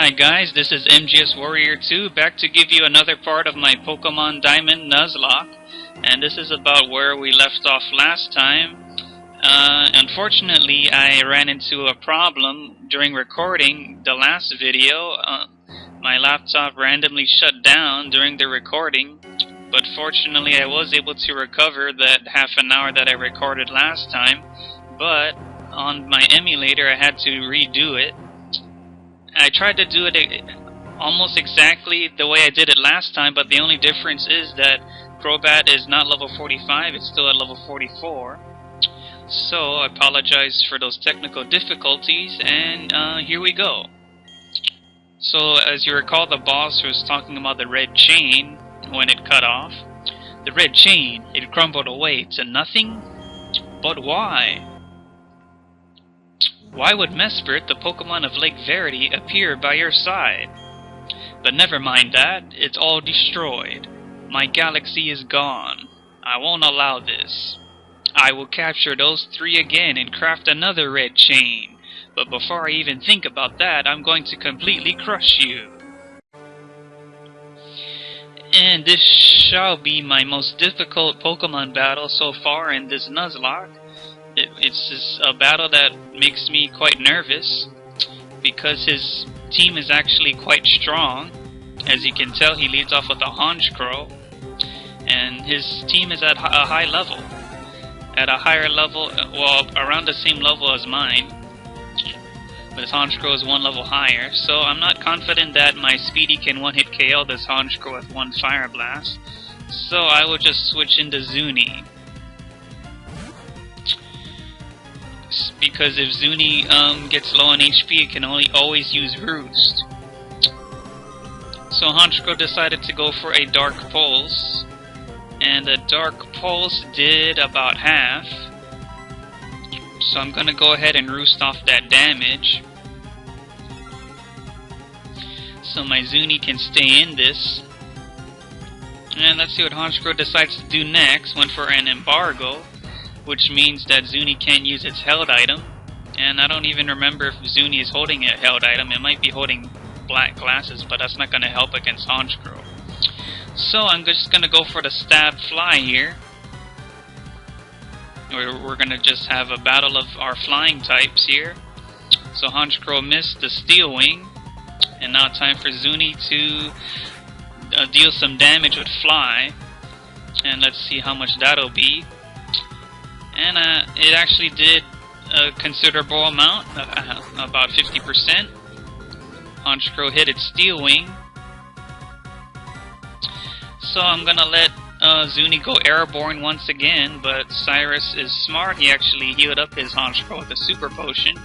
Hi guys, this is MGS Warrior 2, back to give you another part of my Pokemon Diamond Nuzlocke, and this is about where we left off last time. Unfortunately, I ran into a problem during recording the last video. My laptop randomly shut down during the recording, but fortunately I was able to recover that half an hour that I recorded last time, but on my emulator I had to redo it. I tried to do it almost exactly the way I did it last time, but the only difference is that Crobat is not level 45, it's still at level 44. So I apologize for those technical difficulties, and here we go. So as you recall, the boss was talking about the red chain when it cut off. The red chain, it crumbled away to nothing? But why? Why would Mesprit, the Pokemon of Lake Verity, appear by your side? But never mind that, it's all destroyed. My galaxy is gone. I won't allow this. I will capture those three again and craft another red chain. But before I even think about that, I'm going to completely crush you. And this shall be my most difficult Pokemon battle so far in this Nuzlocke. It's just a battle that makes me quite nervous because his team is actually quite strong. As you can tell, he leads off with a Honchkrow, and his team is at a high level. At a higher level, well, around the same level as mine, but his Honchkrow is one level higher, so I'm not confident that my Speedy can one-hit KO this Honchkrow with one Fire Blast, so I will just switch into Zuni. Because if Zuni gets low on HP, it can always use Roost. So Honchkrow decided to go for a Dark Pulse, and the Dark Pulse did about half. So I'm gonna go ahead and Roost off that damage, so my Zuni can stay in this. And let's see what Honchkrow decides to do next. Went for an Embargo, which means that Zuni can't use its held item, and I don't even remember if Zuni is holding a held item. It might be holding black glasses, but that's not going to help against Honchkrow. So I'm just going to go for the Stab Fly here. We're going to just have a battle of our flying types here. So Honchkrow missed the Steel Wing, and now time for Zuni to deal some damage with Fly, and let's see how much that'll be. And it actually did a considerable amount, about 50%. Honchkrow hit its Steel Wing. So I'm gonna let Zuni go airborne once again, but Cyrus is smart. He actually healed up his Honchkrow with a Super Potion.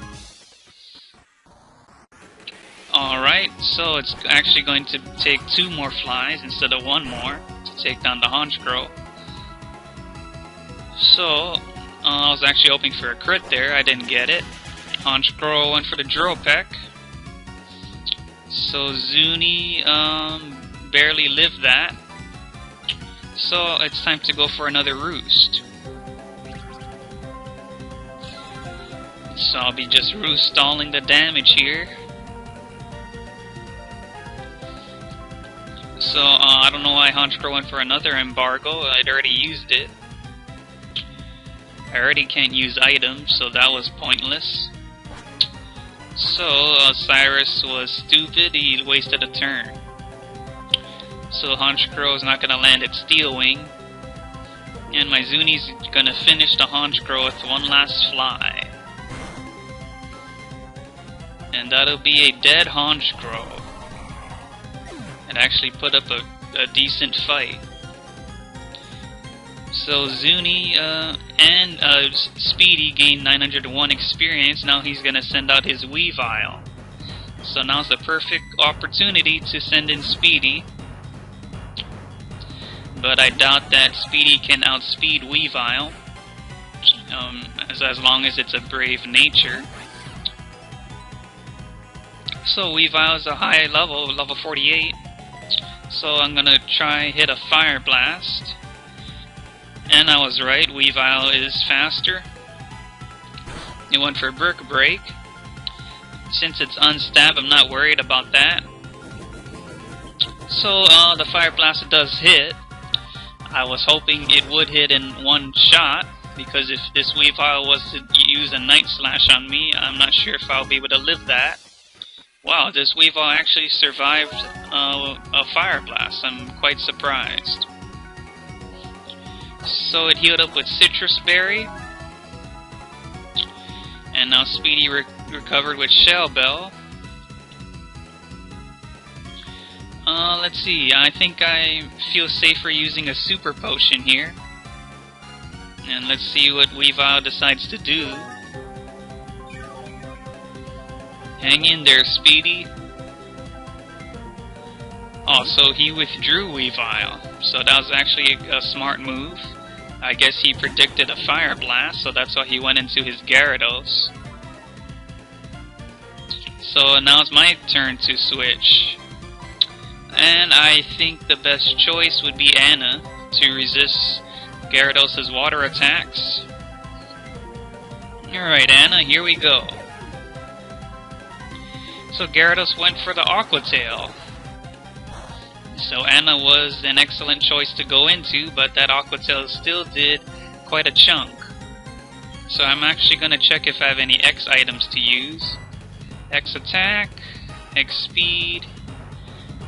Alright, so it's actually going to take 2 more flies instead of 1 more to take down the Honchkrow. So I was actually hoping for a crit there. I didn't get it. Honchkrow went for the Drill Peck. So Zuni barely lived that. So it's time to go for another Roost. So I'll be just Roost stalling the damage here. So I don't know why Honchkrow went for another Embargo. I'd already used it. I already can't use items, so that was pointless. So Cyrus was stupid, he wasted a turn. So Honchkrow is not going to land its Steel Wing. And my Zuni's going to finish the Honchkrow with one last fly. And that'll be a dead Honchkrow. It actually put up a decent fight. So Zuni and Speedy gained 901 experience. Now he's going to send out his Weavile. So now's the perfect opportunity to send in Speedy. But I doubt that Speedy can outspeed Weavile, as long as it's a brave nature. So Weavile is a high level, level 48. So I'm going to try hit a Fire Blast. And I was right, Weavile is faster. It went for Brick Break. since it's unstabbed, I'm not worried about that. So the Fire Blast does hit. I was hoping it would hit in one shot, because if this Weavile was to use a Night Slash on me, I'm not sure if I'll be able to live that. Wow, this Weavile actually survived a Fire Blast. I'm quite surprised. So it healed up with Citrus Berry. And now Speedy recovered with Shell Bell. Let's see, I think I feel safer using a Super Potion here. And let's see what Weavile decides to do. Hang in there, Speedy. Oh, so he withdrew Weavile. So that was actually a smart move. I guess he predicted a Fire Blast, so that's why he went into his Gyarados. So now it's my turn to switch. And I think the best choice would be Anna to resist Gyarados' water attacks. Alright, Anna, here we go. So Gyarados went for the Aqua Tail. So Anna was an excellent choice to go into, but that Aqua Tail still did quite a chunk. So I'm actually going to check if I have any X items to use. X Attack, X Speed.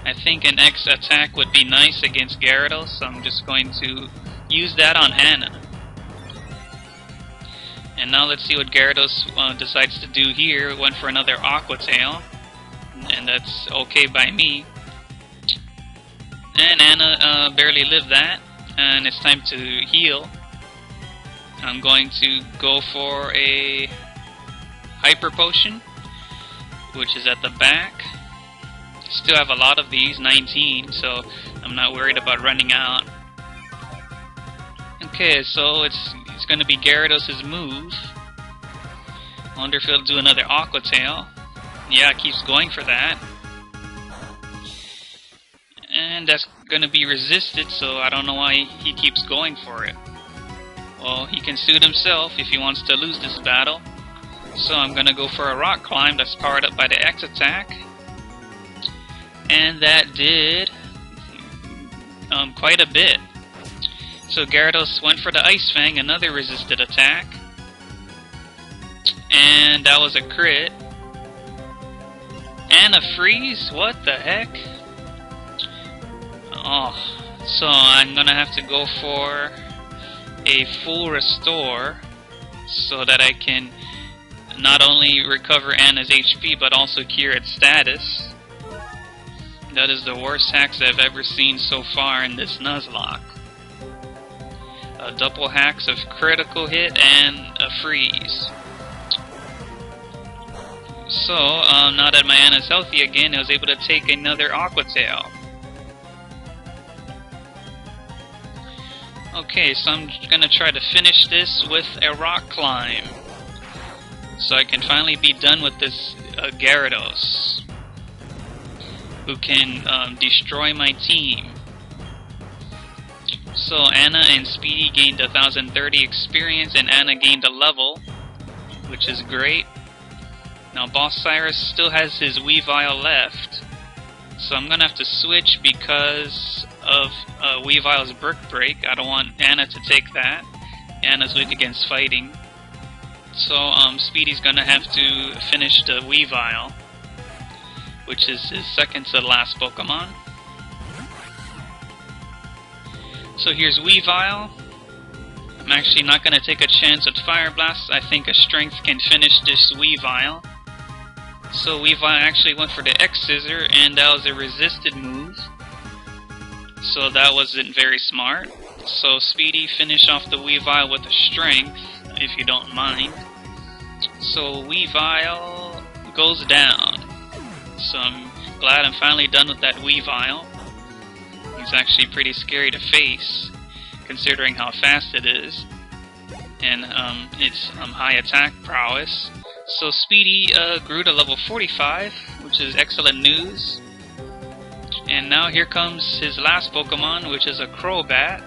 I think an X Attack would be nice against Gyarados, so I'm just going to use that on Anna. And now let's see what Gyarados decides to do here. Went for another Aqua Tail, and that's okay by me. And Anna barely lived that, and it's time to heal. I'm going to go for a Hyper Potion, which is at the back. Still have a lot of these, 19, so I'm not worried about running out. Okay, so it's going to be Gyarados' move. Wonder if he'll do another Aqua Tail. Yeah, it keeps going for that. And that's going to be resisted, so I don't know why he keeps going for it. Well, he can suit himself if he wants to lose this battle. So I'm going to go for a Rock Climb that's powered up by the X Attack. And that did quite a bit. So Gyarados went for the Ice Fang, another resisted attack. And that was a crit. And a freeze? What the heck? Oh, so I'm gonna have to go for a full restore so that I can not only recover Anna's HP but also cure its status. That is the worst hacks I've ever seen so far in this Nuzlocke. Double hacks of critical hit and a freeze. So, now that my Anna's healthy again, I was able to take another Aqua Tail. Okay, so I'm gonna try to finish this with a Rock Climb, so I can finally be done with this Gyarados, who can destroy my team. So Anna and Speedy gained 1030 experience, and Anna gained a level, which is great. Now Boss Cyrus still has his Weavile left, so I'm gonna have to switch because of Weavile's Brick Break. I don't want Anna to take that. Anna's weak against fighting. So Speedy's gonna have to finish the Weavile, which is his second to last Pokemon. So here's Weavile. I'm actually not gonna take a chance at Fire Blast. I think a Strength can finish this Weavile. So Weavile actually went for the X-Scissor, and that was a resisted move. So that wasn't very smart. So Speedy finished off the Weavile with a Strength, if you don't mind. So Weavile goes down. So I'm glad I'm finally done with that Weavile. It's actually pretty scary to face, considering how fast it is. And its high attack prowess. So Speedy grew to level 45, which is excellent news. And now here comes his last Pokemon, which is a Crobat.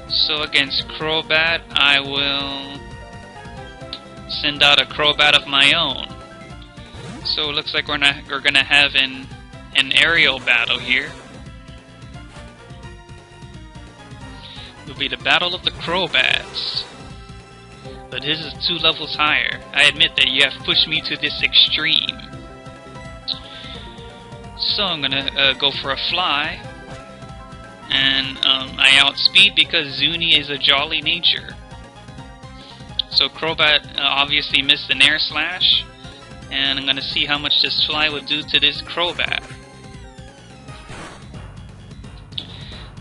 So against Crobat, I will send out a Crobat of my own. So it looks like we're gonna have an aerial battle here. It'll be the Battle of the Crobats. But his is 2 levels higher. I admit that you have pushed me to this extreme. So I'm gonna go for a fly. And I outspeed because Zuni is a jolly nature. So Crobat obviously missed an air slash. And I'm gonna see how much this fly would do to this Crobat.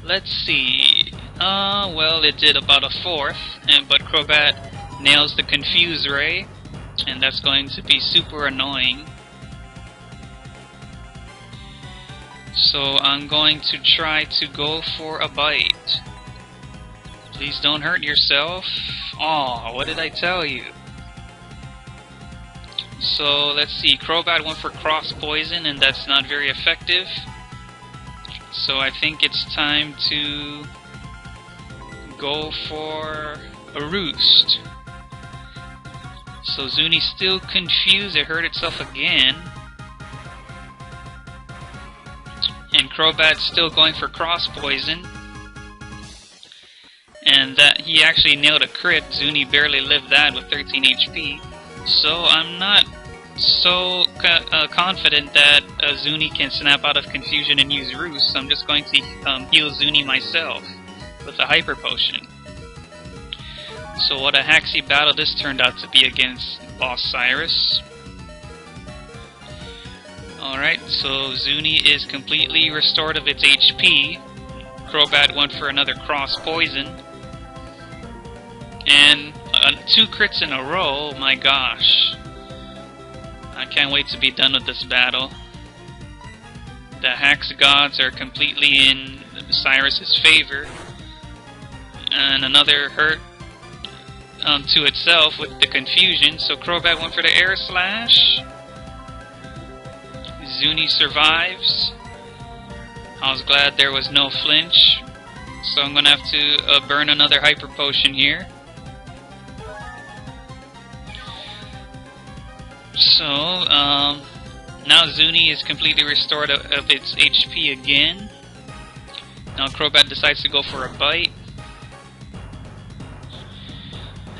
Let's see. Well, it did about a 4th, but Crobat nails the Confuse Ray, and that's going to be super annoying. So I'm going to try to go for a bite. Please don't hurt yourself. Aw, what did I tell you? So let's see, Crobat went for Cross Poison, and that's not very effective. So I think it's time to go for a Roost. So Zuni's still confused, it hurt itself again. And Crobat's still going for Cross Poison. And that he actually nailed a crit. Zuni barely lived that with 13 HP. So I'm not so confident that Zuni can snap out of confusion and use Roost. So I'm just going to heal Zuni myself with a Hyper Potion. So what a haxy battle this turned out to be against Boss Cyrus. Alright, so Zuni is completely restored of its HP. Crobat went for another Cross Poison. And 2 crits in a row, my gosh. I can't wait to be done with this battle. The Hax Gods are completely in Cyrus's favor. And another hurt to itself with the confusion, so Crobat went for the Air Slash. Zuni survives. I was glad there was no flinch. So I'm gonna have to burn another Hyper Potion here. So, now Zuni is completely restored of its HP again. Now Crobat decides to go for a bite.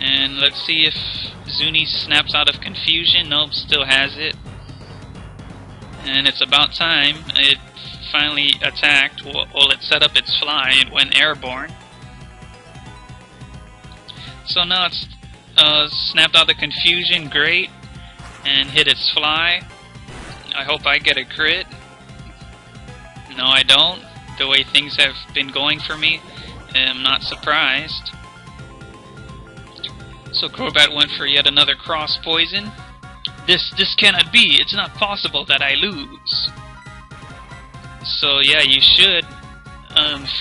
And let's see if Zuni snaps out of confusion. Nope, still has it. And it's about time. It finally attacked. Well, it set up its fly. It went airborne. So now it's snapped out of confusion. Great. And hit its fly. I hope I get a crit. No, I don't. The way things have been going for me, I'm not surprised. So Crobat went for yet another Cross Poison. This cannot be. It's not possible that I lose. So yeah, you should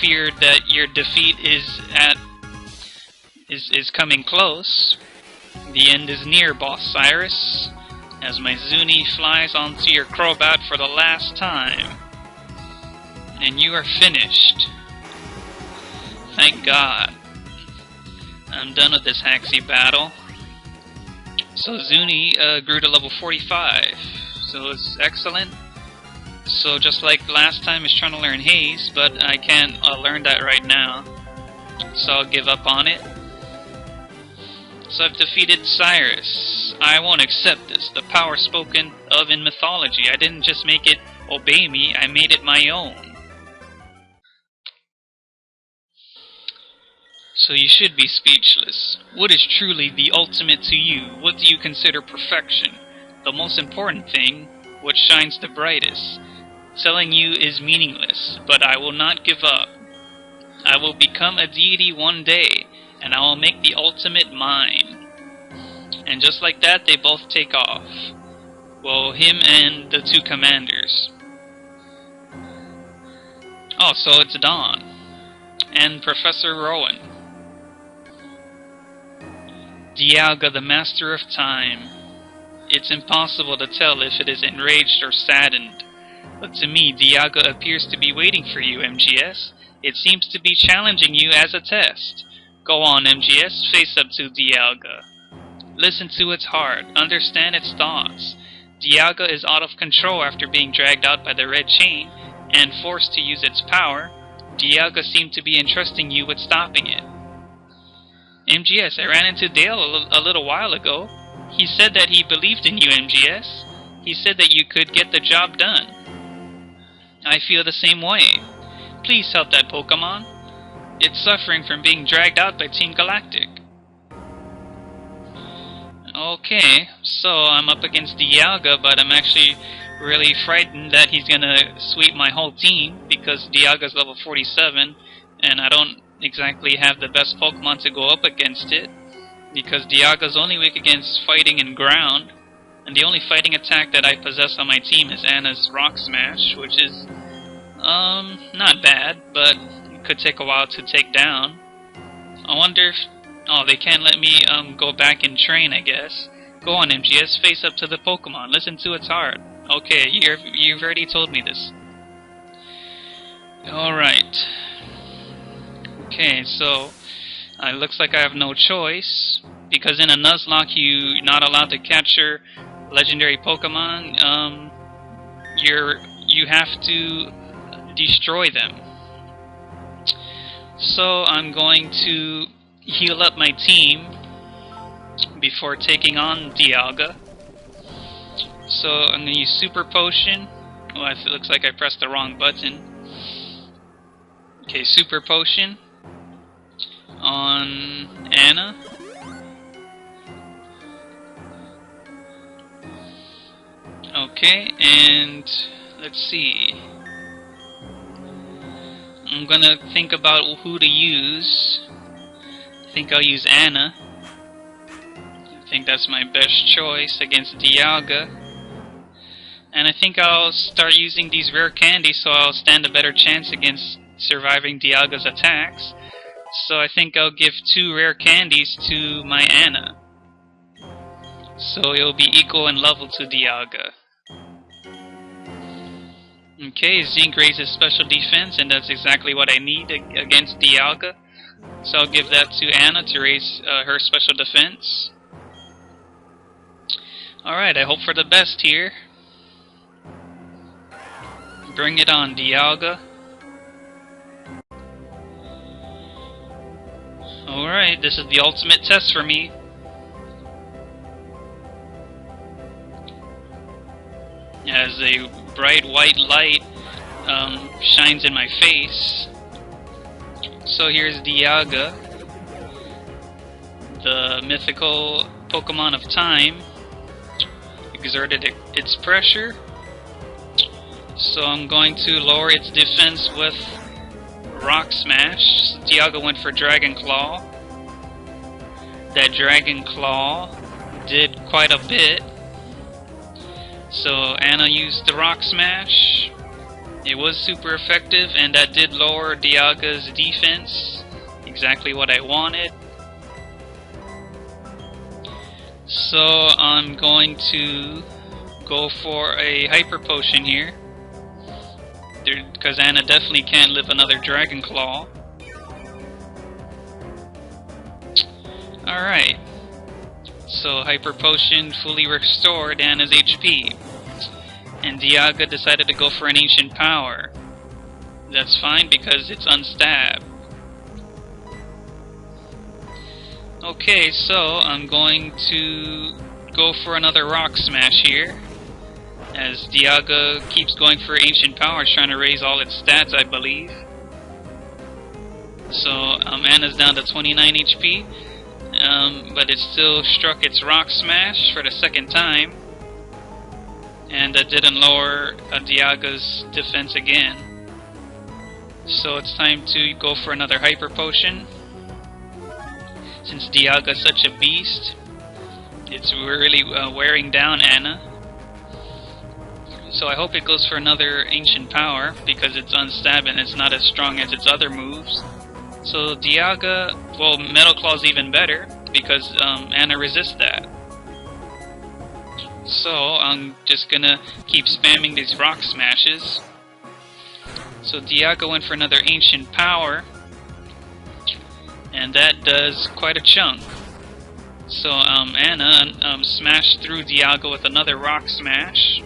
fear that your defeat is coming close. The end is near, Boss Cyrus. As my Zuni flies onto your Crobat for the last time. And you are finished. Thank God. I'm done with this haxy battle. So Zuni grew to level 45. So it's excellent. So just like last time, it's trying to learn Haze, but I can't learn that right now. So I'll give up on it. So I've defeated Cyrus. I won't accept this. The power spoken of in mythology. I didn't just make it obey me, I made it my own. So you should be speechless. What is truly the ultimate to you? What do you consider perfection? The most important thing, what shines the brightest. Telling you is meaningless, but I will not give up. I will become a deity one day, and I will make the ultimate mine. And just like that, they both take off. Well, him and the 2 commanders. Oh, so it's Dawn. And Professor Rowan. Dialga, the Master of Time. It's impossible to tell if it is enraged or saddened. But to me, Dialga appears to be waiting for you, MGS. It seems to be challenging you as a test. Go on, MGS, face up to Dialga. Listen to its heart, understand its thoughts. Dialga is out of control after being dragged out by the red chain and forced to use its power. Dialga seemed to be entrusting you with stopping it. MGS, I ran into Dale a little while ago. He said that he believed in you, MGS. He said that you could get the job done. I feel the same way. Please help that Pokemon. It's suffering from being dragged out by Team Galactic. Okay, so I'm up against Dialga, but I'm actually really frightened that he's gonna sweep my whole team because Dialga's level 47 and I don't exactly have the best Pokemon to go up against it because Dialga's only weak against fighting and ground, and the only fighting attack that I possess on my team is Anna's Rock Smash, which is not bad, but it could take a while to take down. I wonder if... oh, they can't let me go back and train, I guess. Go on, MGS, face up to the Pokemon, listen to its heart. Okay, you've already told me this. Alright. Okay, so it looks like I have no choice, because in a Nuzlocke you're not allowed to capture legendary Pokemon. You have to destroy them. So I'm going to heal up my team before taking on Dialga. So I'm going to use Super Potion. Oh, it looks like I pressed the wrong button. Okay, Super Potion on Anna. Okay, and let's see. I'm gonna think about who to use. I think I'll use Anna. I think that's my best choice against Dialga. And I think I'll start using these rare candies so I'll stand a better chance against surviving Dialga's attacks. So I think I'll give 2 rare candies to my Anna. So it'll be equal in level to Dialga. Okay, Zinc raises special defense, and that's exactly what I need against Dialga. So I'll give that to Anna to raise her special defense. Alright, I hope for the best here. Bring it on, Dialga. Alright, this is the ultimate test for me. As a bright white light shines in my face. So here's Dialga, the mythical Pokemon of time, exerted its pressure. So I'm going to lower its defense with Rock Smash. Dialga went for Dragon Claw. That Dragon Claw did quite a bit. So Anna used the Rock Smash. It was super effective, and that did lower Dialga's defense. Exactly what I wanted. So I'm going to go for a Hyper Potion here, because Anna definitely can't live another Dragon Claw. Alright. So Hyper Potion fully restored Anna's HP. And Dialga decided to go for an Ancient Power. That's fine because it's unstabbed. Okay, so I'm going to go for another Rock Smash here, as Dialga keeps going for Ancient Powers, trying to raise all its stats, I believe. So Anna's down to 29 HP, but it still struck its Rock Smash for the second time, and that didn't lower Dialga's defense again. So it's time to go for another Hyper Potion. Since Dialga's such a beast, it's really wearing down Anna. So I hope it goes for another Ancient Power, because it's unstabbed and it's not as strong as its other moves. So Dialga, well, Metal Claw's even better, because Anna resists that. So I'm just gonna keep spamming these Rock Smashes. So Dialga went for another Ancient Power, and that does quite a chunk. So Anna smashed through Dialga with another Rock Smash.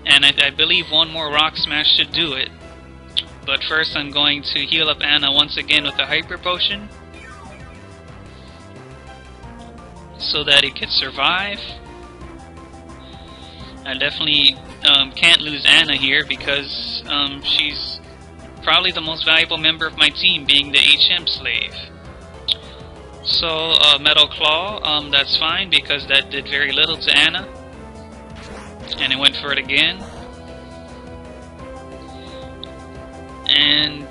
And I believe one more Rock Smash should do it. But first I'm going to heal up Anna once again with a Hyper Potion, so that it could survive. I definitely can't lose Anna here because she's probably the most valuable member of my team, being the HM slave. So Metal Claw, that's fine because that did very little to Anna. And it went for it again. And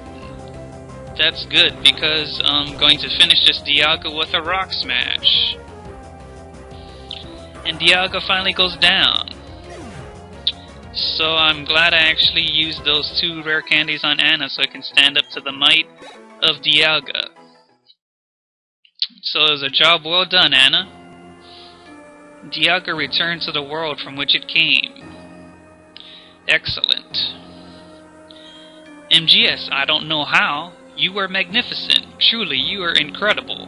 that's good because I'm going to finish this Dialga with a Rock Smash. And Dialga finally goes down. So I'm glad I actually used those 2 rare candies on Anna so I can stand up to the might of Dialga. So it was a job well done, Anna. Dialga returned to the world from which it came. Excellent. MGS, I don't know how. You were magnificent. Truly, you are incredible.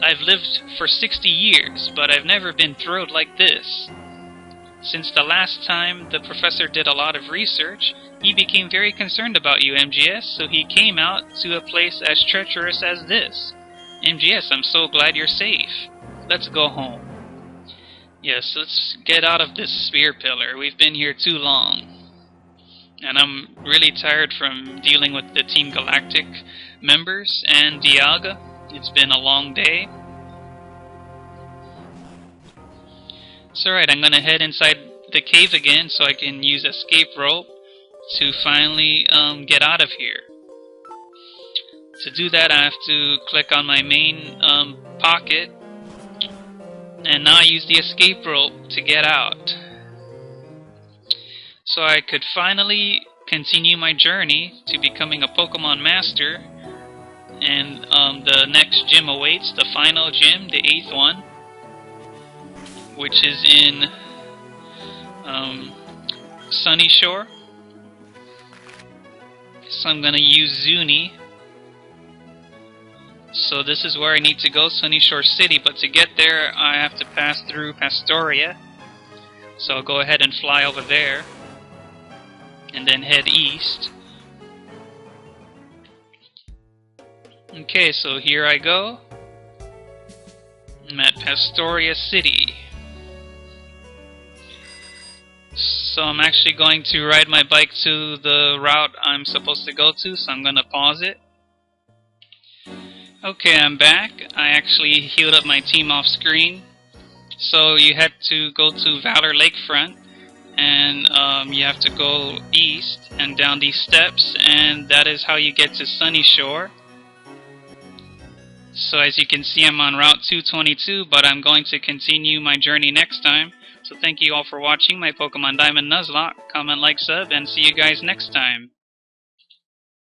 I've lived for 60 years, but I've never been thrilled like this. Since the last time the professor did a lot of research, he became very concerned about you, MGS, so he came out to a place as treacherous as this. MGS, I'm so glad you're safe. Let's go home. Yes, let's get out of this spear pillar. We've been here too long. And I'm really tired from dealing with the Team Galactic members and Dialga. It's been a long day. So alright, I'm gonna head inside the cave again so I can use escape rope to finally get out of here. To do that, I have to click on my main pocket, and now I use the escape rope to get out. So I could finally continue my journey to becoming a Pokemon Master, and the next gym awaits, the final gym, the 8th one, which is in Sunny Shore. So I'm gonna use Zuni. So this is where I need to go, Sunny Shore City, but to get there I have to pass through Pastoria. So I'll go ahead and fly over there, and then head east. Okay, so here I go. I'm at Pastoria City. So I'm actually going to ride my bike to the route I'm supposed to go to, so I'm going to pause it. Okay, I'm back. I actually healed up my team off screen. So you had to go to Valor Lakefront, and you have to go east and down these steps, and that is how you get to Sunny Shore. So as you can see, I'm on Route 222, but I'm going to continue my journey next time. So thank you all for watching my Pokemon Diamond Nuzlocke. Comment, like, sub, and see you guys next time.